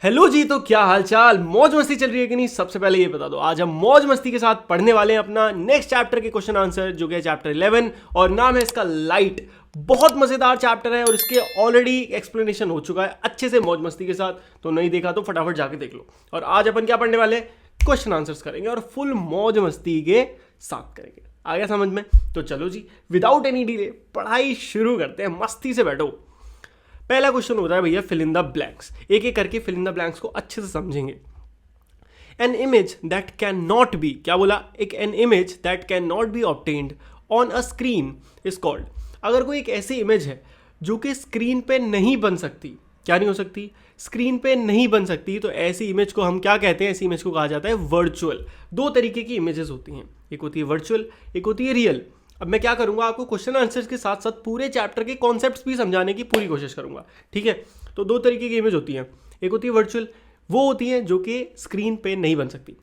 Hello जी, तो क्या हालचाल? मौज मस्ती चल रही है कि नहीं? सबसे पहले ये बता दो, आज हम मौज मस्ती के साथ पढ़ने वाले हैं अपना नेक्स्ट चैप्टर के क्वेश्चन आंसर, जो कि है चैप्टर 11 और नाम है इसका लाइट। बहुत मजेदार चैप्टर है और इसके ऑलरेडी एक्सप्लेनेशन हो चुका है अच्छे से मौज मस्ती के साथ। तो नहीं देखा तो फटाफट जाके देख लो। और आज अपन क्या पढ़ने वाले? क्वेश्चन आंसर्स करेंगे और फुल मौज मस्ती के साथ करेंगे। आ गया समझ में? तो चलो जी, विदाउट एनी डिले पढ़ाई शुरू करते हैं। मस्ती से बैठो। पहला क्वेश्चन होता है भैया फिल इन द ब्लैंक्स। एक एक करके फिल इन द ब्लैंक्स को अच्छे से समझेंगे। An image that can not be, क्या बोला? An image that can not be obtained on a screen is called. अगर कोई एक ऐसी इमेज है जो कि स्क्रीन पे नहीं बन सकती, क्या नहीं हो सकती? स्क्रीन पे नहीं बन सकती, तो ऐसी इमेज को हम क्या कहते हैं? ऐसी इमेज को कहा जाता है वर्चुअल। दो तरीके की इमेजेस होती हैं, एक होती है वर्चुअल, एक होती है रियल। अब मैं क्या करूंगा, आपको क्वेश्चन आंसर्स के साथ साथ पूरे चैप्टर के कॉन्सेप्ट्स भी समझाने की पूरी कोशिश करूंगा, ठीक है? तो दो तरीके की इमेज होती हैं, एक होती है वर्चुअल, वो होती है जो कि स्क्रीन पे नहीं बन सकती,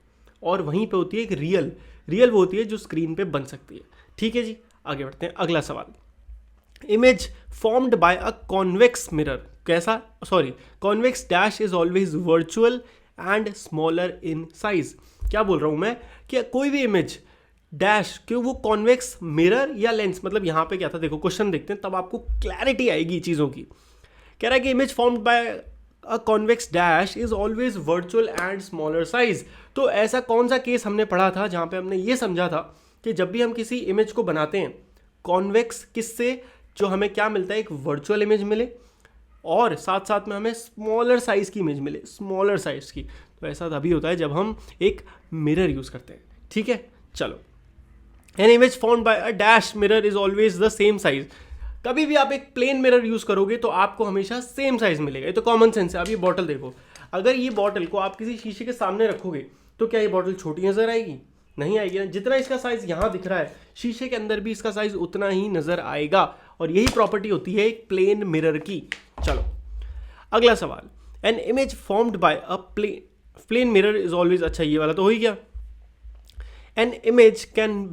और वहीं पे होती है एक रियल। रियल वो होती है जो स्क्रीन पे बन सकती है, ठीक है जी। आगे बढ़ते हैं, अगला सवाल। Image formed by a convex mirror, कैसा? Sorry, convex dash is always virtual and smaller in size. क्या बोल रहा हूं मैं कि कोई भी इमेज डैश क्यों, वो कॉन्वेक्स मिरर या लेंस, मतलब यहां पे क्या था, देखो क्वेश्चन देखते हैं तब आपको क्लैरिटी आएगी चीजों की। कह रहा है कि image formed by a convex dash is always virtual and smaller size. तो ऐसा कौन सा केस हमने पढ़ा था जहां पे हमने ये समझा था कि जब भी हम किसी इमेज को बनाते हैं कॉन्वेक्स, किससे? जो हमें क्या मिलता है? एक वर्चुअल इमेज मिले और साथ साथ में हमें स्मॉलर साइज की इमेज मिले, स्मॉलर साइज की। तो ऐसा तभी होता है जब हम एक मिरर यूज करते हैं, ठीक है? चलो, N image formed by a dash mirror is always the same size. कभी भी आप एक प्लेन मिरर यूज करोगे तो आपको हमेशा सेम साइज मिलेगा। ये तो कॉमन सेंस है। अब ये बॉटल देखो, अगर ये बॉटल को आप किसी शीशे के सामने रखोगे तो क्या ये बॉटल छोटी नजर आएगी? नहीं आएगी ना। जितना इसका साइज यहां दिख रहा है, शीशे के अंदर भी इसका साइज उतना ही नजर आएगा, और यही प्रॉपर्टी होती है एक प्लेन मिरर की। चलो, अगला सवाल। An image formed by a plane mirror is always, अच्छा ये वाला तो हो ही गया। An image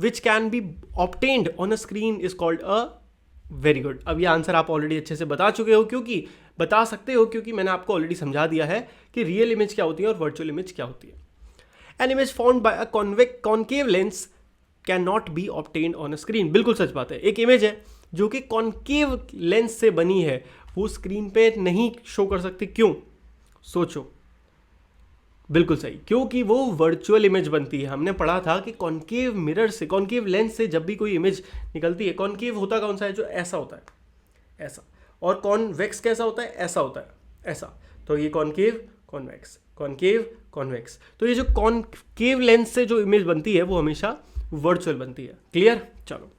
which can be obtained on a screen is called a, very good। अब ये आंसर आप ऑलरेडी अच्छे से बता चुके हो, क्योंकि बता सकते हो क्योंकि मैंने आपको ऑलरेडी समझा दिया है कि रियल इमेज क्या होती है और वर्चुअल इमेज क्या होती है। An image formed by a concave lens cannot be obtained on a screen। बिल्कुल सच बात है। एक इमेज है जो कि कॉन्केव लेंस से बनी है, वो स्क्रीन पे नहीं शो कर सकती। क्यों? सोचो। बिल्कुल सही, क्योंकि वो वर्चुअल इमेज बनती है। हमने पढ़ा था कि कॉन्केव मिरर से, कॉन्केव लेंस से जब भी कोई इमेज निकलती है, कॉन्केव होता कौन सा है? जो ऐसा होता है, ऐसा। और कॉन्वेक्स कैसा होता है? ऐसा होता है, ऐसा। तो ये कॉन्केव कॉन्वेक्स, कॉन्केव कॉन्वेक्स। तो ये जो कॉन्केव लेंस से जो इमेज बनती है वो हमेशा वर्चुअल बनती है। क्लियर? चलो,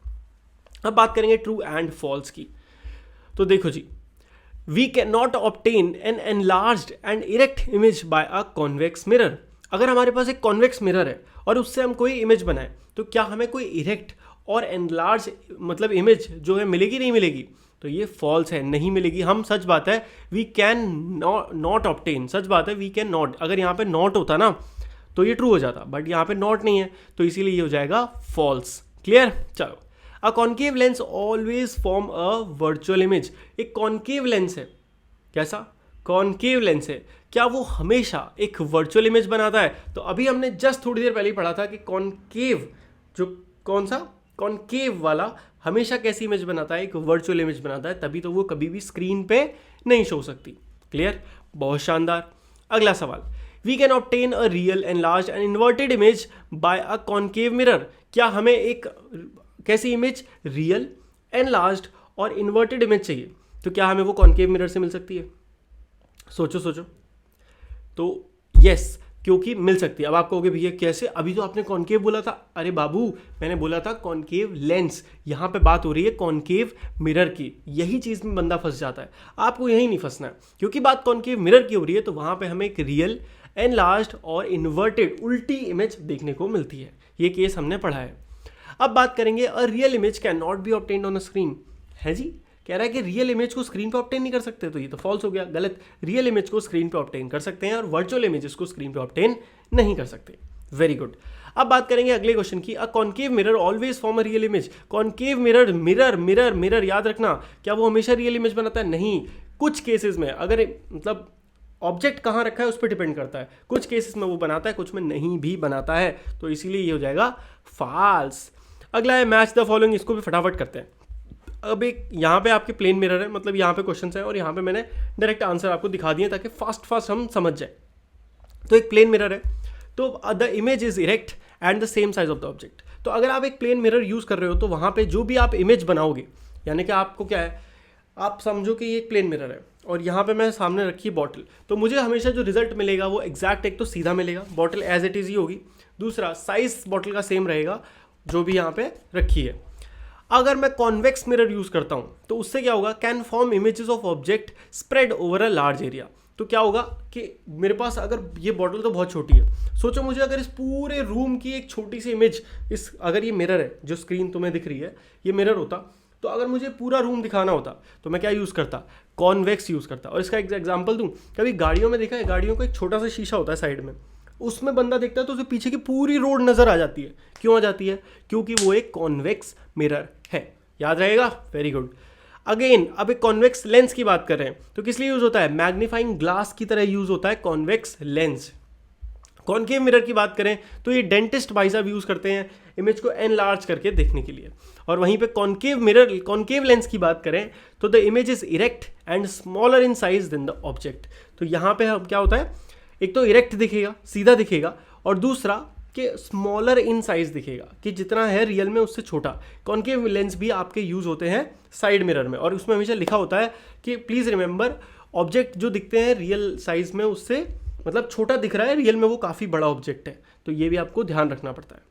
अब बात करेंगे ट्रू एंड फॉल्स की। तो देखो जी, we cannot obtain an enlarged and erect image by a convex mirror। अगर हमारे पास एक कॉन्वेक्स मिरर है और उससे हम कोई इमेज बनाए, तो क्या हमें कोई इरेक्ट और एनलार्ज मतलब इमेज जो है मिलेगी? नहीं मिलेगी। तो ये फॉल्स है, नहीं मिलेगी। हम, सच बात है, वी कैन नॉट ऑब्टेन, सच बात है, वी कैन नॉट। अगर यहाँ पे नॉट होता ना तो ये ट्रू हो जाता, बट यहाँ पे नॉट नहीं है, तो इसीलिए ये हो जाएगा फॉल्स। क्लियर? चलो, a concave lens always form a virtual image. एक कॉन्केव लेंस है, कैसा? कॉन्केव लेंस है, क्या वो हमेशा एक वर्चुअल इमेज बनाता है? तो अभी हमने जस्ट थोड़ी देर पहले ही पढ़ा था कि कॉन्केव, जो कौन सा? कॉन्केव वाला हमेशा कैसी इमेज बनाता है? एक वर्चुअल इमेज बनाता है, तभी तो वो कभी भी स्क्रीन पे नहीं शो सकती। क्लियर? बहुत शानदार। अगला सवाल। We can obtain a real enlarged and inverted image by a concave mirror. क्या हमें एक कैसी इमेज? रियल, एनलार्ज्ड और इन्वर्टेड इमेज चाहिए, तो क्या हमें वो कॉन्केव मिरर से मिल सकती है? सोचो सोचो। तो यस, क्योंकि मिल सकती है। अब आप कहोगे भैया कैसे? अभी तो आपने कॉन्केव बोला था। अरे बाबू, मैंने बोला था कॉन्केव लेंस, यहाँ पे बात हो रही है कॉन्केव मिरर की। यही चीज़ में बंदा फंस जाता है। आपको यही नहीं फंसना है, क्योंकि बात कॉन्केव मिरर की हो रही है, तो वहाँ पे हमें एक रियल, एनलार्ज्ड और इन्वर्टेड, उल्टी इमेज देखने को मिलती है। ये केस हमने पढ़ा है। अब बात करेंगे a real image can not be obtained on a screen. है जी, कह रहा है कि रियल इमेज को स्क्रीन पे ऑब्टेन नहीं कर सकते, तो ये तो फॉल्स हो गया, गलत। रियल इमेज को स्क्रीन पे ऑब्टेन कर सकते हैं और वर्चुअल इमेजेस को स्क्रीन पे ऑब्टेन नहीं कर सकते। Very good. अब बात करेंगे अगले क्वेश्चन की। अ concave mirror always form a real image. Concave mirror, mirror mirror mirror याद रखना, क्या वो हमेशा रियल इमेज बनाता है? नहीं। कुछ केसेस में, अगर मतलब ऑब्जेक्ट कहाँ रखा है उस पर डिपेंड करता है। कुछ केसेस में वो बनाता है, कुछ में नहीं भी बनाता है, तो इसीलिए ये हो जाएगा फाल्स। अगला है मैच द फॉलोइंग, इसको भी फटाफट करते हैं। अब एक यहाँ पे आपके प्लेन मिरर है, मतलब यहाँ पे क्वेश्चंस है और यहाँ पे मैंने डायरेक्ट आंसर आपको दिखा दिए ताकि फास्ट हम समझ जाए। तो एक प्लेन मिरर है, तो the image is erect and the same size of the object. तो अगर आप एक प्लेन मिरर यूज़ कर रहे हो तो वहाँ पे जो भी आप इमेज बनाओगे, यानी कि आपको क्या है, आप समझो कि ये एक प्लेन मिरर है और यहाँ पे मैं सामने रखी बॉटल, तो मुझे हमेशा जो रिजल्ट मिलेगा वो एग्जैक्ट एक तो सीधा मिलेगा, बॉटल एज इट इज़ ही होगी, दूसरा साइज बॉटल का सेम रहेगा जो भी यहाँ पे रखी है। अगर मैं कॉन्वेक्स मिरर यूज़ करता हूँ तो उससे क्या होगा, can form images of object spread over a large area. तो क्या होगा कि मेरे पास अगर ये बॉटल तो बहुत छोटी है, सोचो मुझे अगर इस पूरे रूम की एक छोटी सी इमेज, इस अगर ये मिरर है जो स्क्रीन तुम्हें दिख रही है ये मिरर होता, तो अगर मुझे पूरा रूम दिखाना होता तो मैं क्या यूज़ करता, कॉन्वेक्स यूज़ करता। और इसका एक एग्जांपल दूं, कभी गाड़ियों में देखा है, गाड़ियों का एक छोटा सा शीशा होता है साइड में, उसमें बंदा देखता है तो उसे पीछे की पूरी रोड नज़र आ जाती है। क्यों आ जाती है? क्योंकि वो एक कॉन्वेक्स मिरर है। याद रहेगा, वेरी गुड। अगेन अब एक कॉन्वेक्स लेंस की बात कर रहे हैं तो किस लिए यूज़ होता है, मैग्नीफाइंग ग्लास की तरह यूज़ होता है कॉन्वेक्स लेंस। कॉनकेव मिरर की बात करें तो ये डेंटिस्ट भाई साहब यूज़ करते हैं इमेज को एनलार्ज करके देखने के लिए। और वहीं पे कॉनकेव मिरर, कॉनकेव लेंस की बात करें तो the image is erect and smaller in size than the object. तो यहाँ पे हम क्या होता है, एक तो इरेक्ट दिखेगा, सीधा दिखेगा, और दूसरा कि स्मॉलर इन साइज दिखेगा, कि जितना है रियल में उससे छोटा। कॉनकेव लेंस भी आपके यूज़ होते हैं साइड मिरर में, और उसमें हमेशा लिखा होता है कि प्लीज़ रिमेंबर ऑब्जेक्ट जो दिखते हैं रियल साइज में उससे मतलब छोटा दिख रहा है, रियल में वो काफ़ी बड़ा ऑब्जेक्ट है। तो ये भी आपको ध्यान रखना पड़ता है।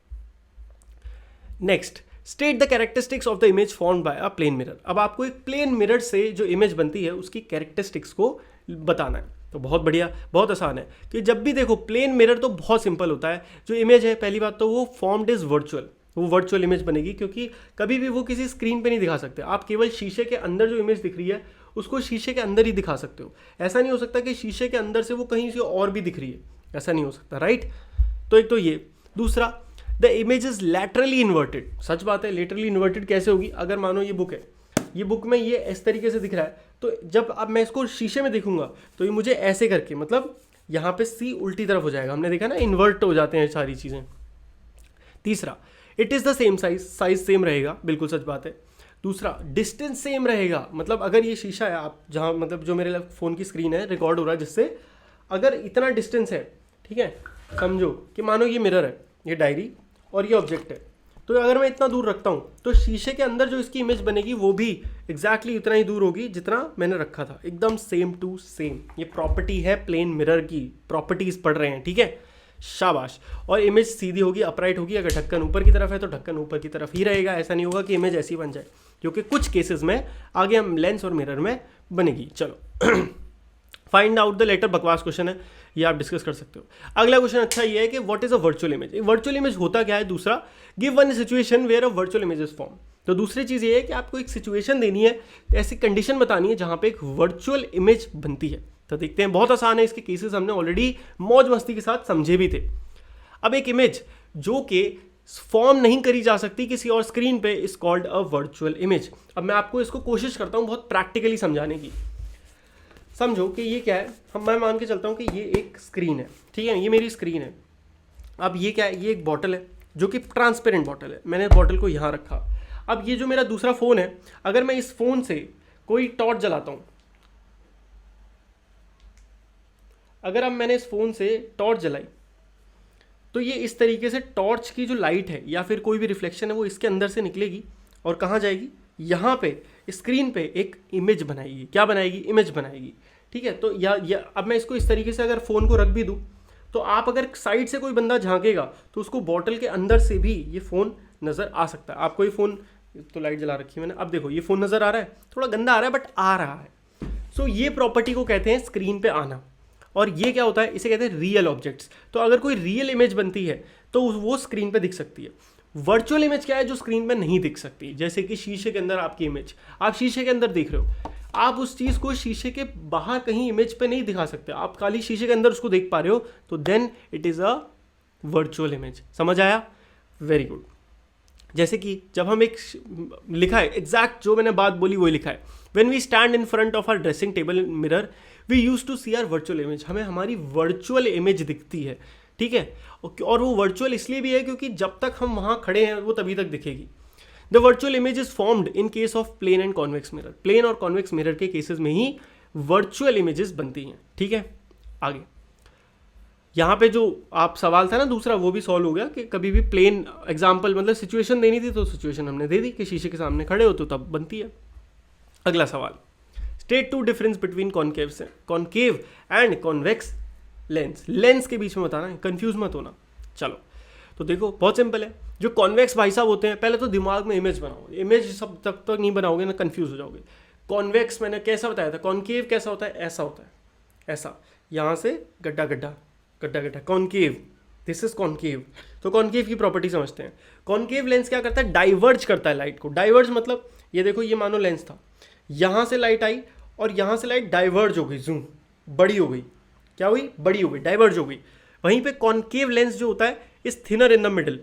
Next, state the characteristics of the image formed by a plane mirror. अब आपको एक प्लेन मिरर से जो इमेज बनती है उसकी कैरेक्टरिस्टिक्स को बताना है। तो बहुत बढ़िया, बहुत आसान है कि जब भी देखो प्लेन मिरर तो बहुत सिंपल होता है। जो इमेज है पहली बात तो वो फॉर्म्ड इज वर्चुअल, वो वर्चुअल इमेज बनेगी, क्योंकि कभी भी वो किसी स्क्रीन पे नहीं दिखा सकते। आप केवल शीशे के अंदर जो इमेज दिख रही है उसको शीशे के अंदर ही दिखा सकते हो। ऐसा नहीं हो सकता कि शीशे के अंदर से वो कहीं से और भी दिख रही है, ऐसा नहीं हो सकता, राइट। तो एक तो ये, दूसरा the image is laterally inverted. सच बात है, लेटरली इन्वर्टेड कैसे होगी, अगर मानो ये बुक है, ये बुक में ये इस तरीके से दिख रहा है, तो जब अब मैं इसको शीशे में देखूंगा तो ये मुझे ऐसे करके, मतलब यहाँ पे सी उल्टी तरफ हो जाएगा। हमने देखा ना, इन्वर्ट हो जाते हैं सारी चीज़ें। तीसरा, it is the same size, size same रहेगा, बिल्कुल सच बात है। दूसरा, डिस्टेंस सेम रहेगा, मतलब अगर ये शीशा है, आप जहाँ मतलब जो मेरे फ़ोन की स्क्रीन है रिकॉर्ड हो रहा है, जिससे अगर इतना डिस्टेंस है, ठीक है, समझो कि मानो ये मिरर है, ये डायरी और ये ऑब्जेक्ट है, तो अगर मैं इतना दूर रखता हूँ तो शीशे के अंदर जो इसकी इमेज बनेगी वो भी एग्जैक्टली उतना ही दूर होगी जितना मैंने रखा था, एकदम सेम टू सेम। ये प्रॉपर्टी है प्लेन मिरर की, प्रॉपर्टीज पढ़ रहे हैं, ठीक है, शाबाश। और इमेज सीधी होगी, अपराइट होगी। अगर ढक्कन ऊपर की तरफ है तो ढक्कन ऊपर की तरफ ही रहेगा, ऐसा नहीं होगा कि इमेज ऐसी बन जाए, क्योंकि कुछ केसेस में आगे हम लेंस और मिरर में बनेगी। चलो फाइंड आउट द लेटर, बकवास क्वेश्चन है, ये आप डिस्कस कर सकते हो। अगला क्वेश्चन अच्छा ये है कि what is a virtual image. Virtual image होता क्या है। दूसरा, give one situation where a virtual image is form. तो दूसरी चीज़ ये है कि आपको एक सिचुएशन देनी है, ऐसी कंडीशन बतानी है जहाँ पे एक वर्चुअल इमेज बनती है। तो देखते हैं, बहुत आसान है, इसके केसेस हमने ऑलरेडी मौज मस्ती के साथ समझे भी थे। अब एक इमेज जो कि फॉर्म नहीं करी जा सकती किसी और स्क्रीन पे is called a virtual image. अब मैं आपको इसको कोशिश करता हूँ बहुत प्रैक्टिकली समझाने की। समझो कि ये क्या है, मैं मान के चलता हूँ कि ये एक स्क्रीन है, ठीक है, ये मेरी स्क्रीन है। अब ये क्या है, ये एक बॉटल है जो कि ट्रांसपेरेंट बॉटल है, मैंने बॉटल को यहाँ रखा। अब ये जो मेरा दूसरा फ़ोन है, अगर मैं इस फ़ोन से कोई टॉर्च जलाता हूँ, अगर अब मैंने इस फ़ोन से टॉर्च जलाई तो ये इस तरीके से टॉर्च की जो लाइट है या फिर कोई भी रिफ्लेक्शन है वो इसके अंदर से निकलेगी और कहाँ जाएगी, यहाँ पे स्क्रीन पे एक इमेज बनाएगी। क्या बनाएगी, इमेज बनाएगी, ठीक है। तो या अब मैं इसको इस तरीके से अगर फ़ोन को रख भी दूँ तो आप अगर साइड से कोई बंदा झांकेगा तो उसको बॉटल के अंदर से भी ये फ़ोन नज़र आ सकता है। आपको ये फ़ोन, तो लाइट जला रखी है मैंने, अब देखो ये फ़ोन नज़र आ रहा है, थोड़ा गंदा आ रहा है बट आ रहा है। सो ये प्रॉपर्टी को कहते हैं स्क्रीन पे आना। और ये क्या होता है, इसे कहते हैं रियल ऑब्जेक्ट्स। तो अगर कोई रियल इमेज बनती है तो वो स्क्रीन पे दिख सकती है। वर्चुअल इमेज क्या है, जो स्क्रीन पे नहीं दिख सकती, जैसे कि शीशे के अंदर आपकी इमेज, आप शीशे के अंदर देख रहे हो, आप उस चीज़ को शीशे के बाहर कहीं इमेज पे नहीं दिखा सकते, आप खाली शीशे के अंदर उसको देख पा रहे हो, तो then it is a virtual image. समझ आया, वेरी गुड। जैसे कि जब हम एक लिखा है, एग्जैक्ट जो मैंने बात बोली वही लिखा है, when we stand in front of our dressing table mirror we use to see our virtual image, हमें हमारी वर्चुअल इमेज दिखती है, ठीक है। और वो वर्चुअल इसलिए भी है क्योंकि जब तक हम वहाँ खड़े हैं वो तभी तक दिखेगी। The virtual image is formed in case of plane and convex mirror, plane और कॉन्वेक्स मिरर के केसेस में ही वर्चुअल इमेजेस बनती हैं, ठीक है। आगे यहाँ पे जो आप सवाल था ना दूसरा, वो भी सॉल्व हो गया कि कभी भी प्लेन एग्जाम्पल मतलब सिचुएशन देनी थी तो सिचुएशन हमने दे दी कि शीशे के सामने खड़े हो तो तब बनती है। अगला सवाल, state two difference between concave and convex lens, lens के बीच में बताना है, कंफ्यूज मत होना। चलो तो देखो बहुत सिंपल है, जो कॉन्वेक्स भाई साहब होते हैं, पहले तो दिमाग में इमेज बनाओ, इमेज सब तब तक नहीं बनाओगे ना कंफ्यूज हो जाओगे। कॉन्वेक्स मैंने कैसा बताया था, कॉन्केव कैसा होता है, ऐसा होता है, ऐसा यहाँ से गड्ढा गड्ढा गड्ढा गड्ढा, कॉन्केव, दिस इज कॉन्केव। तो कॉन्केव की प्रॉपर्टी समझते हैं। कॉन्केव लेंस क्या करता है, डाइवर्ज करता है लाइट को। डाइवर्ज मतलब ये देखो, ये मानो लेंस था, यहाँ से लाइट आई और यहाँ से लाइट डाइवर्ज हो गई, जूम बड़ी हो गई, क्या हुई, बड़ी हो गई, डाइवर्ज हो गई। वहीं पे कॉन्केव लेंस जो होता है is thinner in the middle,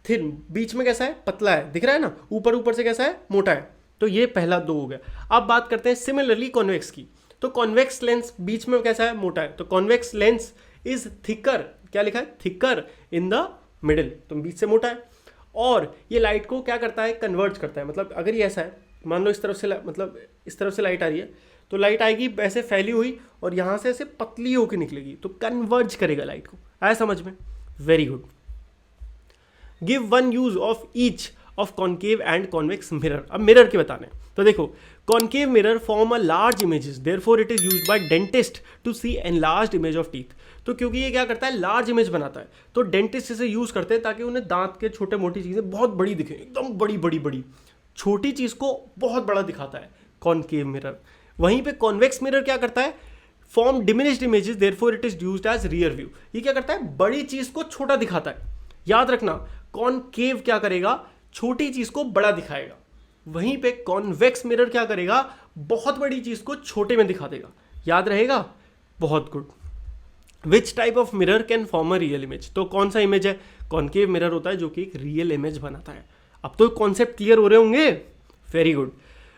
thin बीच में कैसा है, पतला है, दिख रहा है ना, ऊपर ऊपर से कैसा है, मोटा है। तो ये पहला दो हो गया। अब बात करते हैं सिमिलरली कॉन्वेक्स की। तो कॉन्वेक्स लेंस बीच में कैसा है, मोटा है, तो कॉन्वेक्स लेंस इज थिकर, क्या लिखा है, थिकर इन द मिडिल, तो बीच से मोटा है। और ये लाइट को क्या करता है, कन्वर्ज करता है। मतलब अगर ये ऐसा है, मान लो इस तरफ से मतलब इस तरफ से लाइट आ रही है, तो लाइट आएगी ऐसे फैली हुई और यहाँ से ऐसे पतली होकर निकलेगी, तो कन्वर्ज करेगा लाइट को। आया समझ में, very good. Give one use of each of concave and convex mirror. अब मिरर के बताने, तो देखो concave mirror form a large images, therefore it is used by dentist to see enlarged image of teeth. तो क्योंकि ये क्या करता है, लार्ज इमेज बनाता है, तो डेंटिस्ट इसे यूज करते हैं ताकि उन्हें दांत के छोटे मोटी चीजें बहुत बड़ी दिखें, एकदम बड़ी बड़ी बड़ी, छोटी चीज को बहुत बड़ा दिखाता है कॉन्केव मिरर। वहीं पे कॉन्वेक्स मिरर क्या करता है, form diminished images, therefore it is used as rear view. ये क्या करता है, बड़ी चीज को छोटा दिखाता है। याद रखना, कॉन्केव क्या करेगा, छोटी चीज को बड़ा दिखाएगा। वहीं पे कॉन्वेक्स मिरर क्या करेगा, बहुत बड़ी चीज को छोटे में दिखा देगा। याद रहेगा, बहुत good. Which type of mirror can form a real image, तो कौन सा इमेज है, कॉन्केव मिरर होता है जो कि एक रियल इमेज बनाता है। अब तो कॉन्सेप्ट क्लियर हो रहे होंगे, very good.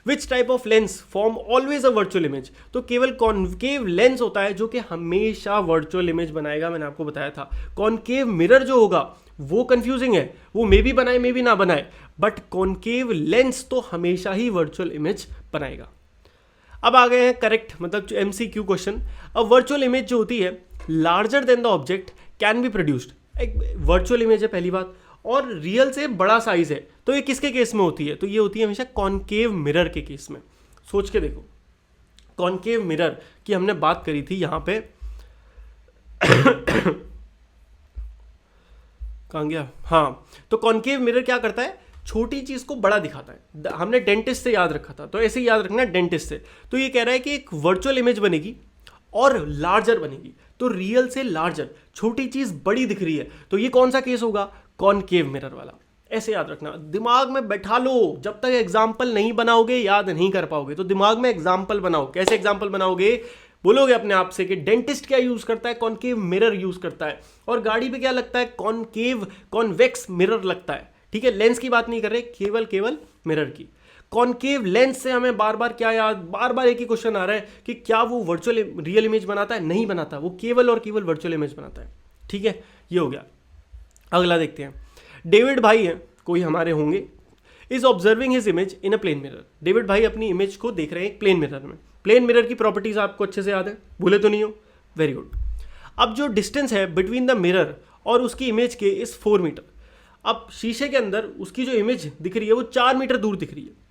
Which type of lens form always a virtual image, तो केवल कॉन्केव लेंस होता है जो कि हमेशा वर्चुअल इमेज बनाएगा। मैंने आपको बताया था कॉन्केव मिरर जो होगा वो कंफ्यूजिंग है, वो मे भी बनाए मे भी ना बनाए, बट कॉन्केव लेंस तो हमेशा ही वर्चुअल इमेज बनाएगा। अब आ गए हैं करेक्ट, मतलब MCQ क्वेश्चन। अब वर्चुअल इमेज जो होती है larger than the object can be produced, एक वर्चुअल इमेज है पहली बात, और रियल से बड़ा साइज है, तो ये किसके केस में होती है, तो ये होती है हमेशा कॉन्केव मिरर के केस में। सोच के देखो, कॉन्केव मिरर की हमने बात करी थी यहाँ पे कहाँ गया, हाँ, तो कॉन्केव मिरर क्या करता है, छोटी चीज को बड़ा दिखाता है। हमने डेंटिस्ट से याद रखा था, तो ऐसे ही याद रखना डेंटिस्ट से। तो ये कह रहा है कि एक वर्चुअल इमेज बनेगी और लार्जर बनेगी, तो रियल से लार्जर, छोटी चीज बड़ी दिख रही है, तो ये कौन सा केस होगा, कॉन्केव मिरर वाला। ऐसे याद रखना, दिमाग में बैठा लो, जब तक एग्जाम्पल नहीं बनाओगे याद नहीं कर पाओगे। तो दिमाग में एग्जाम्पल बनाओ। कैसे एग्जाम्पल बनाओगे, बोलोगे अपने आप से कि डेंटिस्ट क्या यूज करता है, कॉन्केव मिरर यूज करता है, और गाड़ी पे क्या लगता है, कॉन्केव कॉन्वेक्स मिरर लगता है। ठीक है, लेंस की बात नहीं कर रहे, केवल मिरर की। कॉन्केव लेंस से हमें बार बार क्या याद, बार बार एक ही क्वेश्चन आ रहा है कि क्या वो वर्चुअल रियल इमेज बनाता है, नहीं बनाता, वो केवल और केवल वर्चुअल इमेज बनाता है। ठीक है, ये हो गया। अगला देखते हैं, डेविड भाई हैं, कोई हमारे होंगे, is observing his image in a plane mirror. David भाई अपनी इमेज को देख रहे हैं एक प्लेन मिरर में। प्लेन मिरर की प्रॉपर्टीज आपको अच्छे से याद है, भूले तो नहीं हो, वेरी गुड। अब जो डिस्टेंस है बिटवीन द मिरर और उसकी इमेज के इज 4 मीटर। अब शीशे के अंदर उसकी जो इमेज दिख रही है वो 4 मीटर दूर दिख रही है।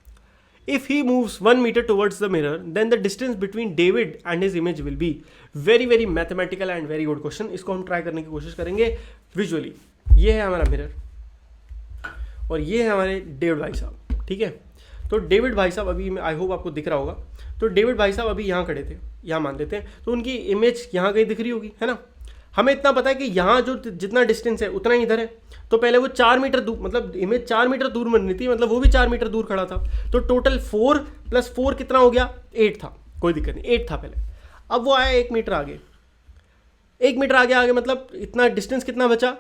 If he moves 1 meter towards the mirror then the distance between David and his image will be. Very very mathematical and very good question. इसको हम ट्राई करने की कोशिश करेंगे विजुअली। ये है हमारा मिरर और ये है हमारे डेविड भाई साहब। ठीक है, तो डेविड भाई साहब अभी, आई होप आपको दिख रहा होगा, तो डेविड भाई साहब अभी यहाँ खड़े थे, यहाँ मान लेते हैं, तो उनकी इमेज यहाँ कहीं दिख रही होगी, है ना। हमें इतना पता है कि यहाँ जो जितना डिस्टेंस है उतना ही इधर है, तो पहले वो 4 मीटर दूर, मतलब इमेज 4 मीटर दूर बननी थी, मतलब वो भी 4 मीटर दूर खड़ा था, तो टोटल 4 + 4 कितना हो गया, 8 था, कोई दिक्कत नहीं, 8 था पहले। अब वो आया 1 मीटर आगे, 1 मीटर आगे मतलब इतना डिस्टेंस कितना बचा,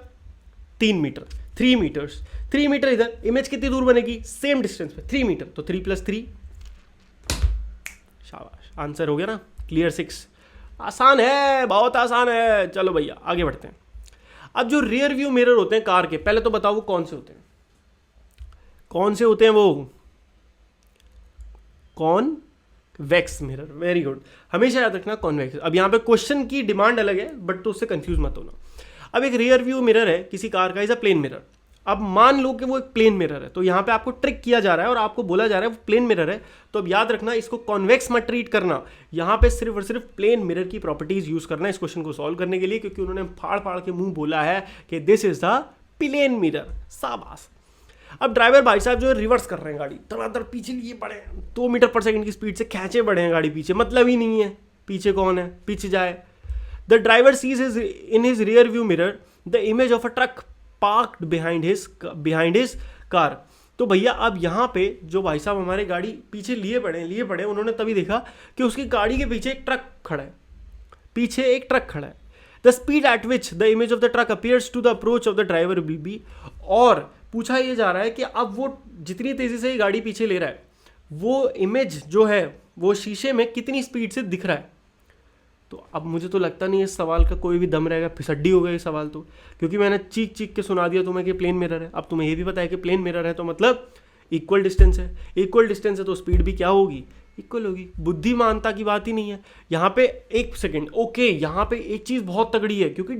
3 मीटर, 3 मीटर्स, 3 मीटर इधर, इमेज कितनी दूर बनेगी, सेम डिस्टेंस पे 3 मीटर, तो 3 + 3, शाबाश, आंसर हो गया ना, क्लियर 6। आसान है, बहुत आसान है। चलो भैया आगे बढ़ते हैं। अब जो रियर व्यू मिरर होते हैं कार के, पहले तो बताओ वो कौन से होते हैं? कौन से होते हैं वो? कॉन्वेक्स मिरर, वेरी गुड, हमेशा याद रखना कॉन्वेक्स। अब यहाँ पे क्वेश्चन की डिमांड अलग है, बट तो उससे कंफ्यूज मत होना। अब एक रियर व्यू मिरर है किसी कार का, इज अ प्लेन मिरर। अब मान लो कि वो एक प्लेन मिरर है, तो यहाँ पे आपको ट्रिक किया जा रहा है और आपको बोला जा रहा है वो प्लेन मिरर है, तो अब याद रखना इसको कॉन्वेक्स मत ट्रीट करना। यहाँ पे सिर्फ और सिर्फ प्लेन मिरर की प्रॉपर्टीज यूज करना है इस क्वेश्चन को सॉल्व करने के लिए, क्योंकि उन्होंने फाड़ फाड़ के मुंह बोला है कि this is the plane mirror. शाबाश। अब ड्राइवर भाई साहब जो है रिवर्स कर रहे हैं गाड़ी, धड़ाधड़ पीछे लिए पड़े हैं, 2 मीटर पर सेकंड की स्पीड से खींचे पड़े हैं गाड़ी पीछे, मतलब ही नहीं है पीछे कौन है, पीछे जाए। The driver sees in his rear view mirror the image of a truck parked behind his car. तो भैया अब यहाँ पे जो भाई साहब हमारे गाड़ी पीछे लिए पड़े, उन्होंने तभी देखा कि उसकी गाड़ी के पीछे एक ट्रक खड़ा है, पीछे एक ट्रक खड़ा है। The speed at which the image of the truck appears to the approach of the driver will be. और पूछा ये जा रहा है कि अब वो जितनी तेजी से ये गाड़ी पीछे ले रहा है, वो इमेज जो है वो शीशे में कितनी स्पीड से दिख रहा है। तो अब मुझे तो लगता नहीं इस सवाल का कोई भी दम रहेगा, फिसड्डी हो गया ये सवाल तो, क्योंकि मैंने चीख चीख के सुना दिया तुम्हें कि प्लेन मिरर है। अब तुम्हें ये भी पता है कि प्लेन मिरर है तो मतलब इक्वल डिस्टेंस है, इक्वल डिस्टेंस है तो स्पीड भी क्या होगी, इक्वल होगी। बुद्धिमानता की बात ही नहीं है यहाँ पे। एक सेकेंड, ओके, यहाँ पे एक चीज़ बहुत तगड़ी है, क्योंकि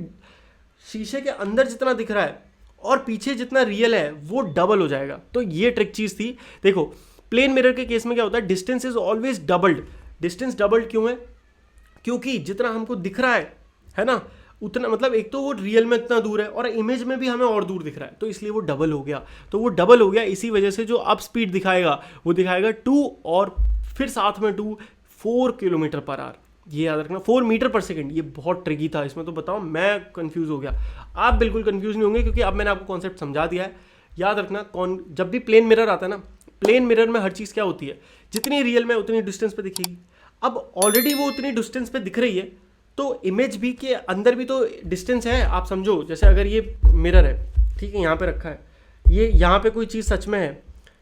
शीशे के अंदर जितना दिख रहा है और पीछे जितना रियल है वो डबल हो जाएगा। तो ये ट्रिक चीज़ थी। देखो प्लेन मिरर के केस में क्या होता है, distance is always doubled. Distance doubled क्यों है? क्योंकि जितना हमको दिख रहा है ना, उतना मतलब एक तो वो रियल में इतना दूर है और इमेज में भी हमें और दूर दिख रहा है, तो इसलिए वो डबल हो गया। तो वो डबल हो गया, इसी वजह से जो अब स्पीड दिखाएगा वो दिखाएगा 2 और फिर साथ में 2 4 किलोमीटर पर आवर। ये याद रखना, 4 मीटर पर सेकंड। ये बहुत ट्रिकी था, इसमें तो बताओ मैं कंफ्यूज हो गया। आप बिल्कुल कंफ्यूज नहीं होंगे क्योंकि अब मैंने आपको कॉन्सेप्ट समझा दिया है। याद रखना जब भी प्लेन मिरर आता है ना, प्लेन मिरर में हर चीज़ क्या होती है, जितनी रियल में उतनी डिस्टेंस पे दिखेगी। अब ऑलरेडी वो उतनी डिस्टेंस पे दिख रही है, तो इमेज भी के अंदर भी तो डिस्टेंस है। आप समझो, जैसे अगर ये मिरर है, ठीक है, यहाँ पे रखा है, ये यहाँ पे कोई चीज़ सच में है,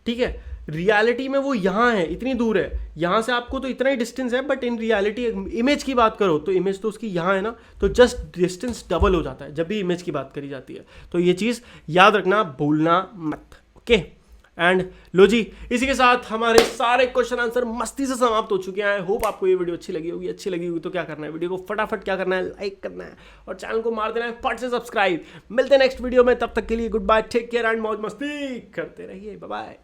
ठीक है, रियलिटी में वो यहाँ है, इतनी दूर है, यहाँ से आपको तो इतना ही डिस्टेंस है, बट इन रियलिटी इमेज की बात करो तो इमेज तो उसकी यहाँ है ना, तो जस्ट डिस्टेंस डबल हो जाता है जब भी इमेज की बात करी जाती है। तो ये चीज़ याद रखना, भूलना मत। ओके, एंड लो जी, इसी के साथ हमारे सारे क्वेश्चन आंसर मस्ती से समाप्त हो चुके हैं। होप आपको ये वीडियो अच्छी लगी होगी। अच्छी लगी होगी तो क्या करना है, वीडियो को फटाफट क्या करना है, लाइक करना है और चैनल को मार देना है फट से सब्सक्राइब। मिलते हैं नेक्स्ट वीडियो में, तब तक के लिए goodbye, take care and मौज मस्ती करते रहिए। Bye bye.